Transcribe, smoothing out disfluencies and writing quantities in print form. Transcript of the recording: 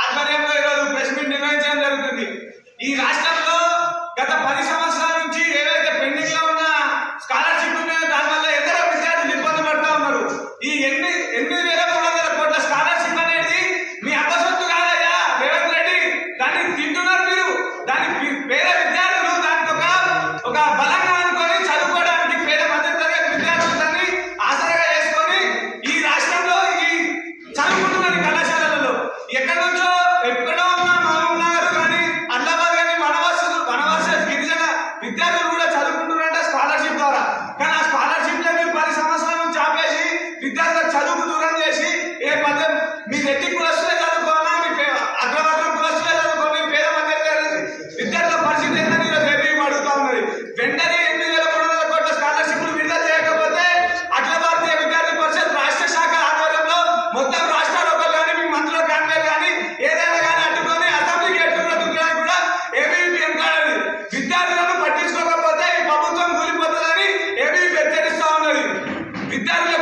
ఆధ్వర్యంలో ఈరోజు press meet నిర్వహించడం జరుగుతుంది. ఈ రాష్ట్రంలో గత 10 సంవత్సరాల నుంచి ఏవైతే పెండింగ్ లో ఉన్న స్కాలర్షిప్ ఉన్నాయో దానివల్ల ఎందరో విద్యార్థులు ఇబ్బంది పడుతూ ఉన్నారు. ఈ 8,300 కోట్ల స్కాలర్షిప్ అనేది మీ అపసొత్తు కాదయ్యా రేవంత్ రెడ్డి, దాన్ని తింటున్నారు మీరు. దాని పేద విద్యార్థులు దానికి ఒక బలంగా అనుకొని చదువుకోవడానికి పేద మధ్యతరగతి విద్యార్థులు దాన్ని ఆసరగా చేసుకొని ఈ రాష్ట్రంలో ఈ చదువుకుంటున్నారు కళాశాలలలో. ఎక్కడి నుంచో ఎక్కడో ఉన్న మహబూబ్ నగర్ కానీ అడ్లాబాద్ కానీ వనవాస గిరిజన విద్యార్థులు కూడా చదువుకుంటున్నారంట స్కాలర్షిప్ ద్వారా. కానీ ఆ స్కాలర్షిప్ లో మీరు 10 సంవత్సరాల నుంచి ఆపేసి విద్యార్థులకు చదువుకు దూరం చేసి ఏ పద్ధతి మీ రెడ్డి కులస్తులే చదువుకోవాలా, మీ అగ్రవర్గం కులస్తులే చదువుకోవాలి, పేద మధ్యతరగతి విద్యార్థుల పరిస్థితి ఏంటని రేపు అడుగుతా ఉన్నది. వెంటనే 8,300 కోట్ల స్కాలర్షిప్లు విడుదల చేయకపోతే అఖిల భారతీయ విద్యార్థి పరిషత్ రాష్ట్ర శాఖ ఆధ్వర్యంలో మొత్తం రాష్ట్రాల కానీ మీ మంత్రుల క్యాండిడేట్ కానీ ఏదైనా కానీ అడ్డుకొని అసెంబ్లీకి ఎట్టుకోవడానికి కూడా ఏబీవీపీ వెంటాడదు. విద్యార్థులను పట్టించుకోకపోతే ఈ ప్రభుత్వం కూలిపోతుందని ఏబీవీపీ హెచ్చరిస్తా ఉన్నది. విద్యార్థులు